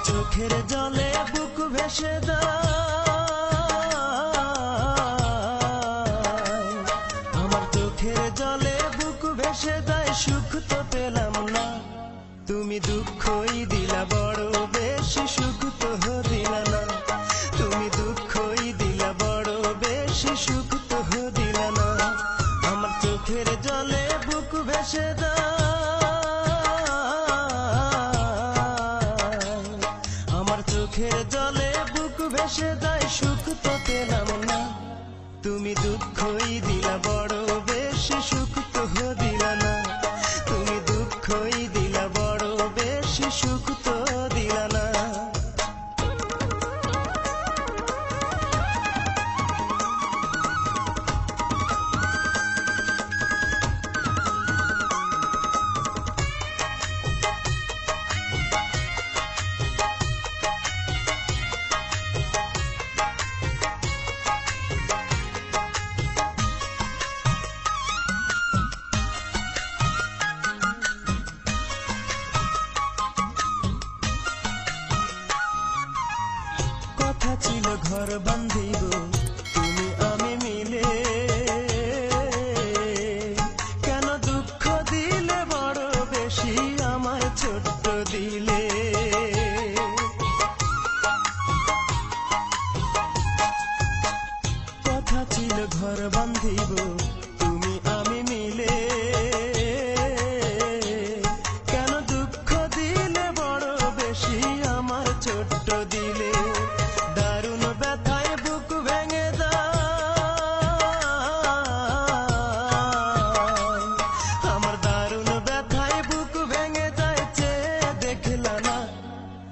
চোখের জলে বুক ভেসে দেয়, আমার চোখের জলে বুক ভেসে দেয়, সুখ তো পেলাম না। তুমি দুঃখই দিলা বড় বেশি, সুখ তো দিলা না। তুমি দুঃখই দিলা বড় বেশি, সুখ তো দিলা না। আমার চোখের জলে বুক ভেসে দেয়, আমার চোখের জলে বুক ভেসে দেয়, সুখ তো পেলাম না। তুমি দুঃখই দিলা বড় বেশি, সুখ তো দিলা না। তুমি দুঃখই দিলা বড় বেশি, সুখ তো দিলা না। কথা ছিল ঘর বান্ধিব তুমি আমি মিলে, কেন দুঃখ দিলে বড় বেশি আমার ছোট্ট দিলে। কথা ছিল ঘর বান্ধিব তুমি আমি মিলে, কেন দুঃখ দিলে বড় বেশি আমার ছোট্ট দিলে। দারুণ ব্যথায় বুক ভেঙে যায়, আমার দারুণ ব্যথায় বুক ভেঙে যায়, চেয়ে দেখলা না।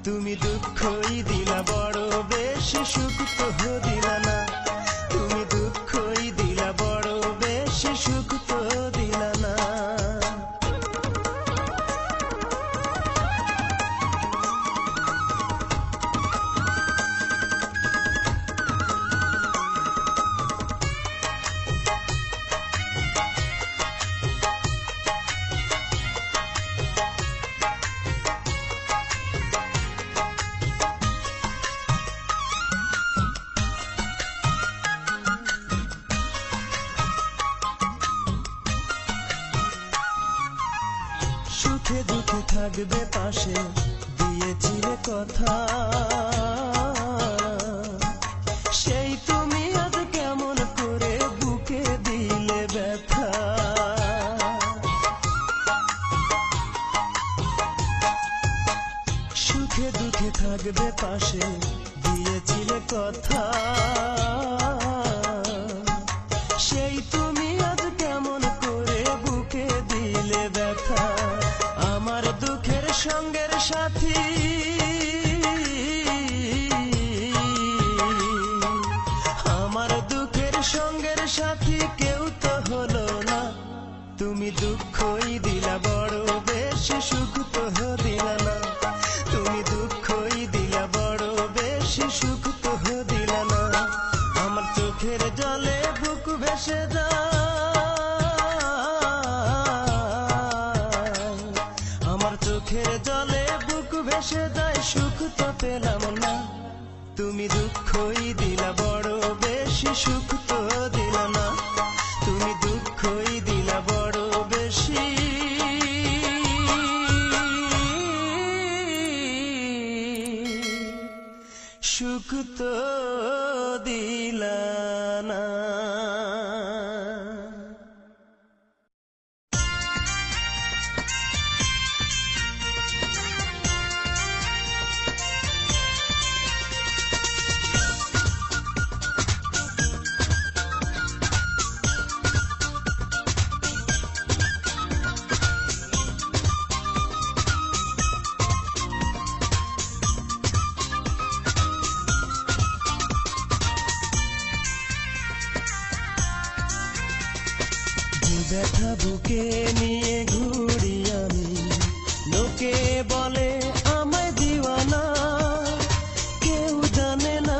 তুমি দুঃখই দিলা বড় বেশি, সুখ তো দিলা না। তুমি দুঃখই দিলা বড় বেশি, সুখ তো দিলা না। সুখে দুঃখে থাকবে পাশে দিয়েছিলে কথা, সেই তুমি আজ কেমন করে বুকে দিলে ব্যথা। সুখে দুঃখে থাকবে পাশে দিয়েছিলে কথা, সেই তুমি আজ কেমন করে বুকে দিলে ব্যথা। আমার দুঃখের সঙ্গের সাথী, আমার দুঃখের সঙ্গের সাথী কেউ তো হলো না। তুমি দুঃখই দিলা বড় বেশি, সুখ তো দিলা না। তুমি দুঃখই দিলা বড় বেশি, সুখ তো দিলা না। আমার চোখের জলে বুক ভেসে যায়, আমার চোখের জলে বুক ভেসে যায়, সুখ তো পেলাম না। তুমি দুঃখই দিলা বড় বেশি, সুখ তো দিলা না। তুমি দুঃখই দিলা বড় বেশি, সুখ তো দিলা না। ব্যথা বুকে নিয়ে ঘুরি আমি, লোকে বলে আমায় দিওয়ানা। কেউ জানে না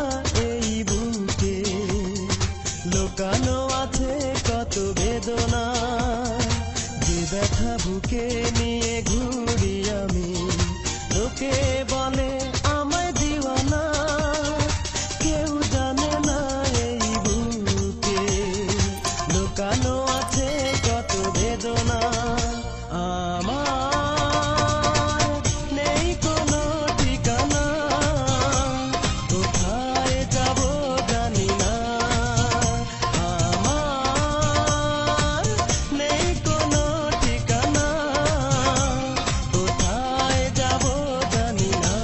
এই বুকে লোকানো আছে কত বেদনা। যে ব্যথা বুকে নিয়ে ঘুরি আমি, লোকে বলে আমায় বেদনা আমার নেই কোনো ঠিকানা কোথায় যাব জানি না আমার নেই কোনো ঠিকানা কোথায় যাব জানি না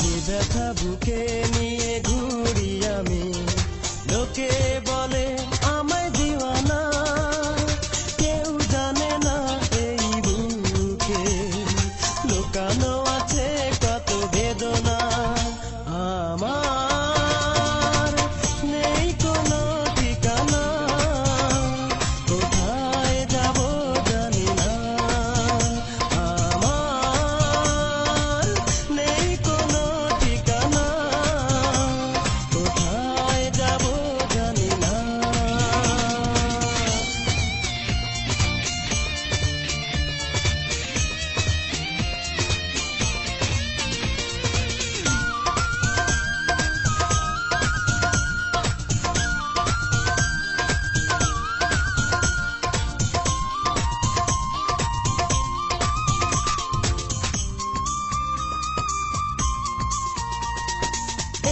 এই ব্যথা বুকে নিয়ে ঘুরি আমি লোকে বলে আমায় দিওয়ানা কেউ জানে না এই বুকে লুকানো আছে কত বেদনা আমার নেই কোনো ঠিকানা কোথায় যাব জানি না আমার নেই কোনো ঠিকানা কোথায় যাব জানি না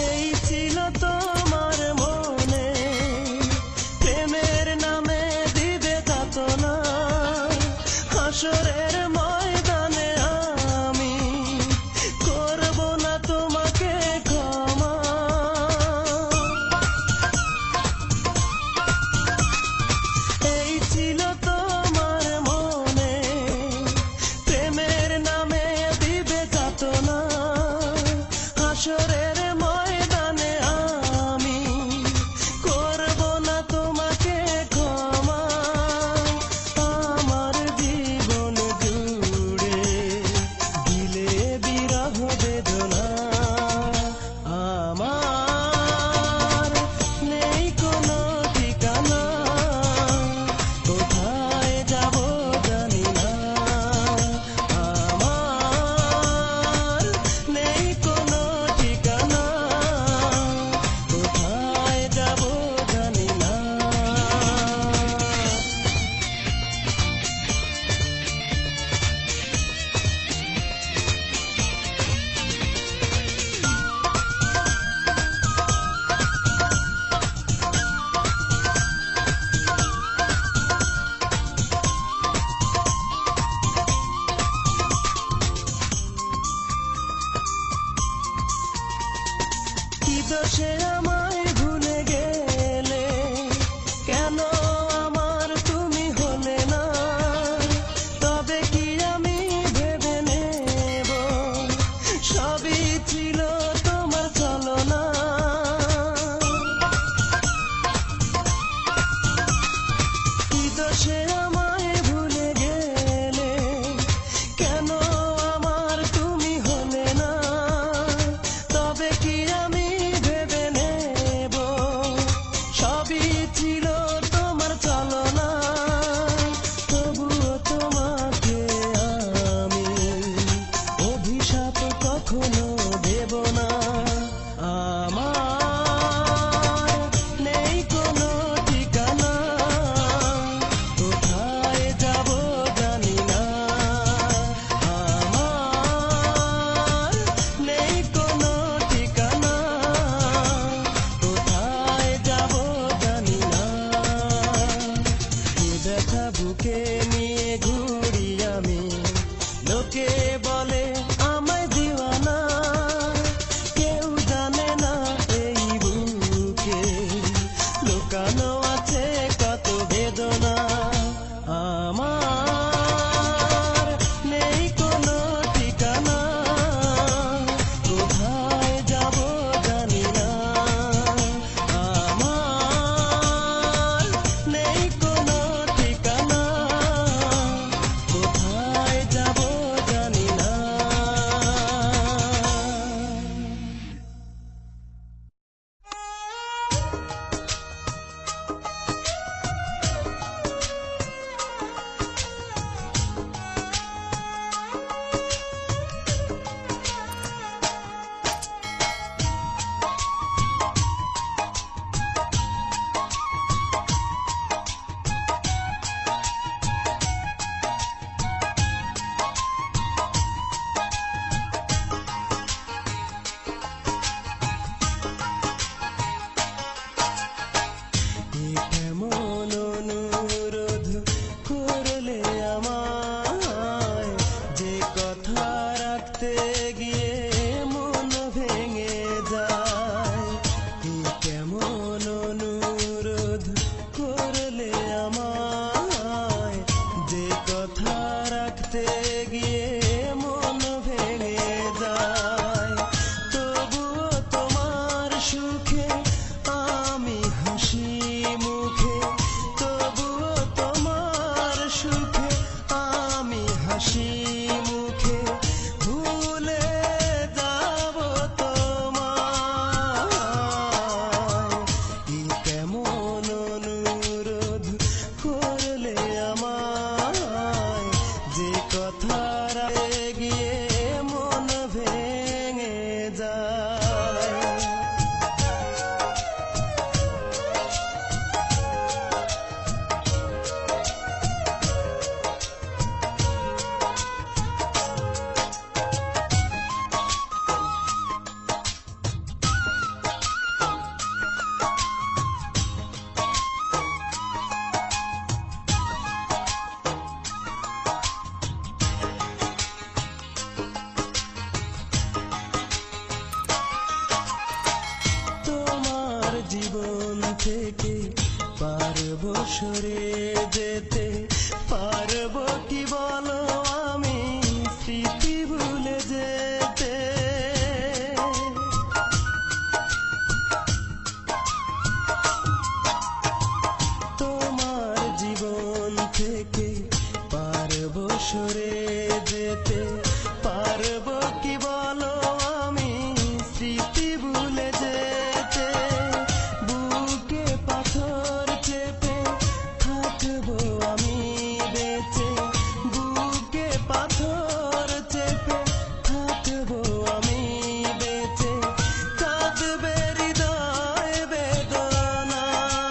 এই ছিল তোমার মনে প্রেমের নামে দিবে যাতনা হাসরের ময়দানে আমি করব না তোমাকে ক্ষমা এই ছিল তোমার মনে প্রেমের নামে দিবে যাতনা হাসরের ময়দানে আমি করব না তোমাকে ক্ষমা আমার জীবন জুড়ে দিলে বিরহ বেদনা আমার নেই কোনো ঠিকানা কোথায় যাব জানি না আমার নেই কোনো ঠিকানা কোথায় যাব জানি না কি দোষে আমায় ভুলে গেলে কেন আমার তুমি হলে না তবে কি আমি ভেবে নেব সবই ছিল তোমার ছলনা কি দোষে আমায় ভুলে গেলে কেন আমার তুমি হলে না তবে কি আমি ভেবে নেব সবই ছিল তোমার ছলনা তবুও তোমাকে আমি অভিশাপ কখনো দেব না আমার নেই কোনো ঠিকানা কোথায় যাব জানি না আমার নেই কোনো ঠিকানা কোথায় যাব জানি না এই ব্যথা বুকে নিয়ে ঘুরি আমি লোকে বলে আমায় দিওয়ানা কেউ জানে না এই বুকে লুকানো আছে কত বেদনা আমার নেই কোনো ঠিকানা কোথায় যাব জানি না আমার নেই কোনো ঠিকানা কোথায় যাব জানি না পারবো কি বলো আমি স্মৃতি ভুলে যেতে। তোমার জীবন থেকে পারবো সরে যেতে, পারবো কি বলো আমি স্মৃতি ভুলে যেতে। বুকে পাথর চেপে থাকবো আমি বেঁচে, বুকে পাথর চেপে থাকবো আমি বেঁচে। কাঁদবে হৃদয় বেদনায়,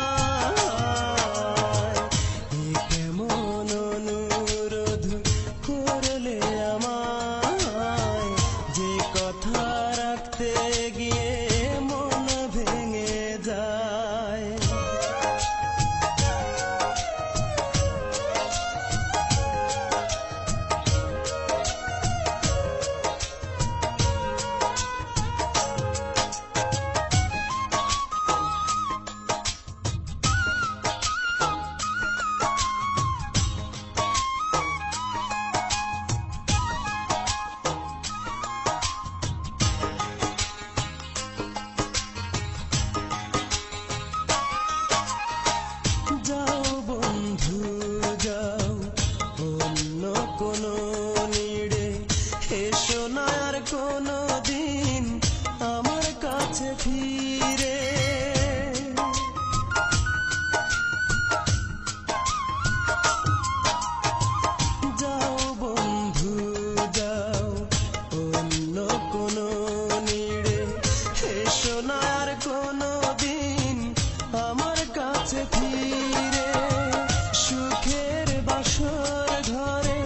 এ কেমন অনুরোধ করলে আমায়, যে কথা রাখতে গিয়ে মন ভেঙে যায়। যাও বন্ধু যাও অন্য কোনো নিড়ে, এসো না আর কোনো দিন আমার কাছে ফিরে। যাও বন্ধু যাও অন্য কোনো নিড়ে, এসো না আর কোনো দিন আমার কাছে ফিরে। সুখের বাসর ঘরে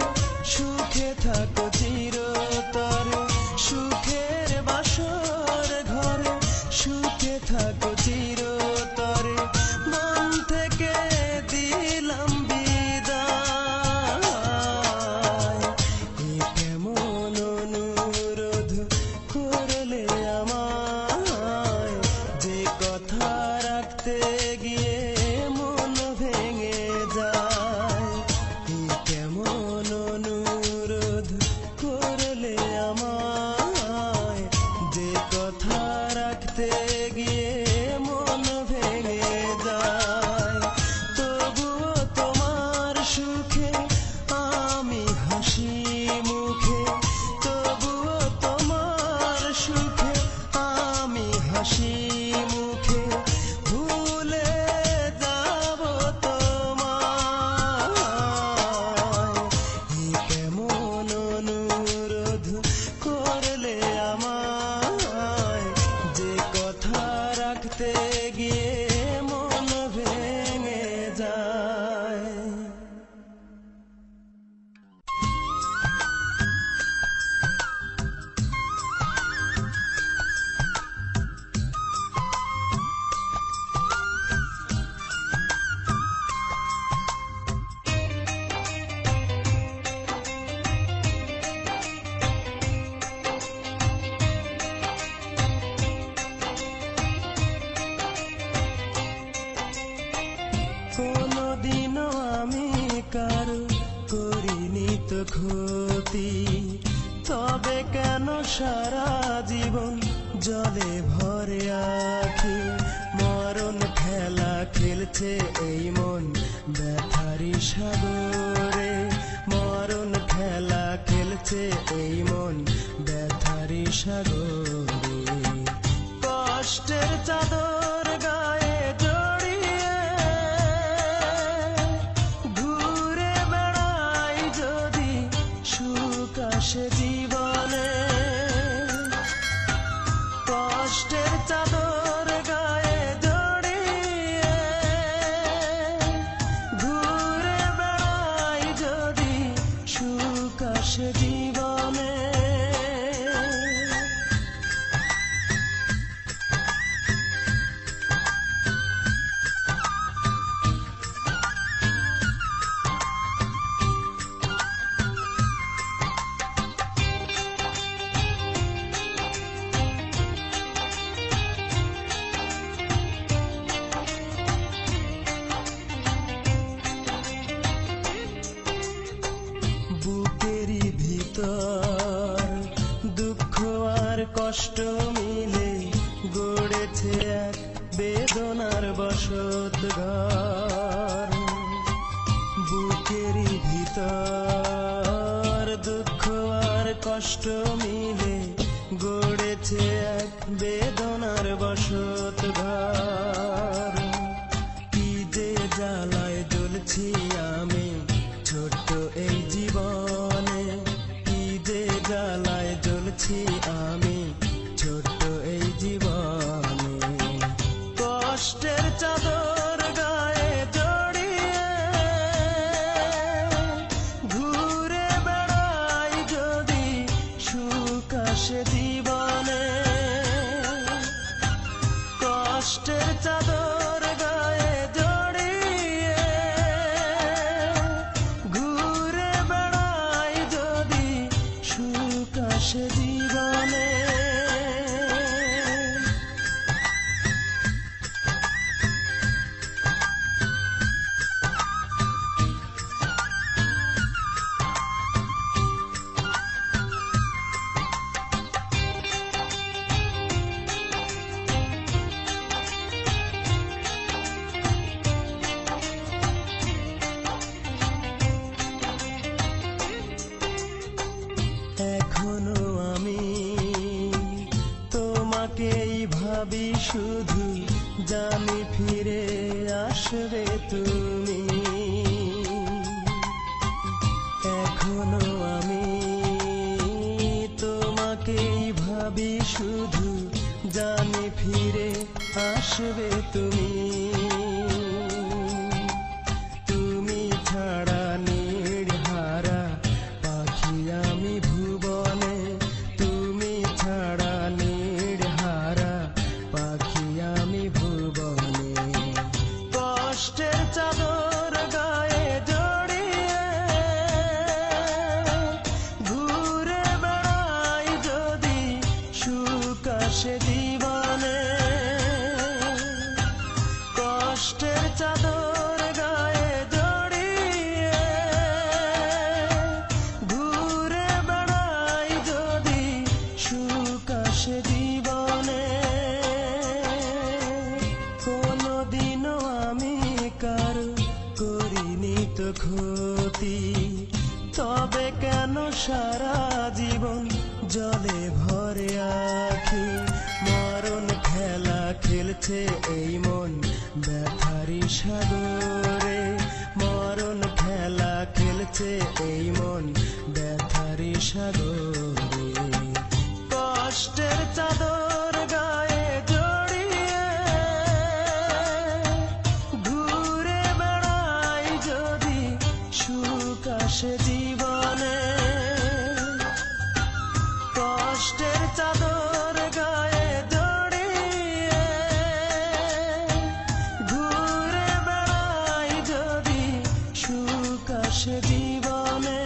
সুখে থাকো চিরতরে, সুখের বাসর ঘরে সুখে থাকো চিরতরে। মন থেকে দিলাম বিদায়, এ কেমন অনুরোধ করলে আমায়, যে কথা রাখতে গিয়ে মন ভেঙে যায়। এ কেমন অনুরোধ করলে আমায়, যে কথা রাখতে গিয়ে মন ভেঙে যায়। তবুও তোমার সুখে আমি হাসি মুখে, তবুও তোমার সুখে আমি হাসি মুখে। ভুলে যাব তোমায়, এ কেমন অনুরোধ করলে আমায়, যে কথা রাখতে গিয়ে মন ভেঙে যায়। কোনদিনও আমি কারো করিনি তো ক্ষতি, তবে কেন সারা জীবন জলে ভরে আখি। মরণ খেলা খেলছে এই মন ব্যথারি সাগরে, মরণ খেলা খেলছে এই মন ব্যথারি সাগরে। কষ্টের চাদর গায়ে জড়িয়ে ঘুরে বেড়াই যদি সুখ আসে জীবনে। কষ্টের চাদর গায়ে জড়িয়ে ঘুরে বেড়াই যদি সুখ আসে জীবনে। কষ্ট মিলে গড়েছে এক বেদনার বসত ঘর। বুকেরই ভিতর দুঃখ আর কষ্ট মিলে গড়েছে এক বেদনার বসত ঘর। কি যে জ্বালায় জ্বলছি আমি ছোট্ট এই জীবনে, কি যে জ্বালায় জ্বলছি আমি ছোট্ট এই জীবনে। কষ্টের চাদর গায়ে জড়িয়ে ঘুরে বেড়াই যদি সুখ আসে জীবনে। কষ্টের চাদর গায়ে জড়িয়ে ঘুরে বেড়াই যদি সুখ আসে জীবনে। এখনো আমি তোমাকেই ভাবি শুধু, জানি ফিরে আসবে তুমি। এখনো আমি তোমাকেই ভাবি শুধু, জানি ফিরে আসবে তুমি। তুমি ছাড়া নির্হারা পাখি আমি ভুবনে, তুমি ছাড়া নির্হারা পাখি আমি ভুবনে। কষ্টের চাদর গায়ে জড়িয়ে ঘুরে বেড়াই যদি সুখ আসে জীবনে। কষ্টের চাদর গায়ে জড়িয়ে ঘুরে বেড়াই যদি সুখ আসে জীবনে। কোনদিনও আমি কারো করিনি তো ক্ষতি, তবে কেন সারা জীবন জলে ভরে আখি। মরণ খেলা খেলছে এই মন ব্যথারি সাগরে, মরণ খেলা খেলছে এই মন ব্যথারি সাগরে। কষ্টের চাদর গায়ে জড়িয়ে ঘুরে বেড়াই যদি সুখ আসে জীবনে। কষ্টের চাদর গায়ে জড়িয়ে ঘুরে বেড়াই যদি সুখ আসে জীবনে।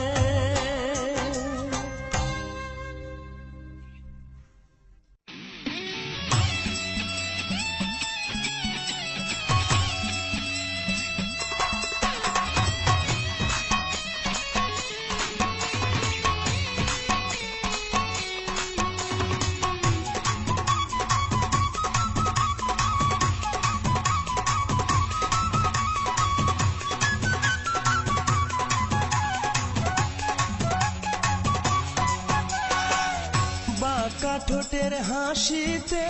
বাঁকা ঠোঁটের হাসিতে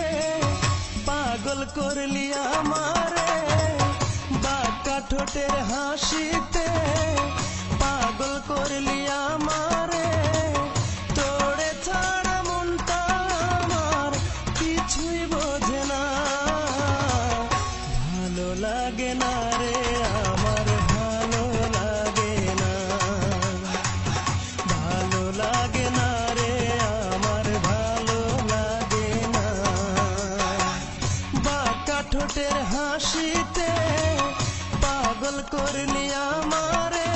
পাগল করলি আমারে, বাঁকা ঠোঁটের হাসিতে পাগল করলি আমারে। তোরে ছাড়া মনটা আমার কিছুই বোঝে না, ভালো লাগে না রে আমার, ভালো লাগে না, ভালো লাগে না রে আমার, ভালো লাগে না। বাঁকা ঠোঁটের হাসিতে পাগল করলি আমারে,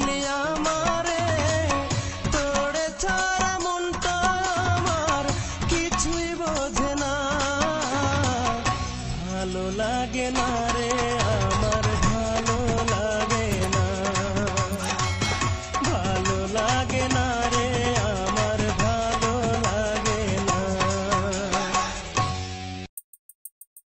দিলি আমারে, তোরে ছাড়া মনটা আমার কিছুই বোঝে না, ভালো লাগে না রে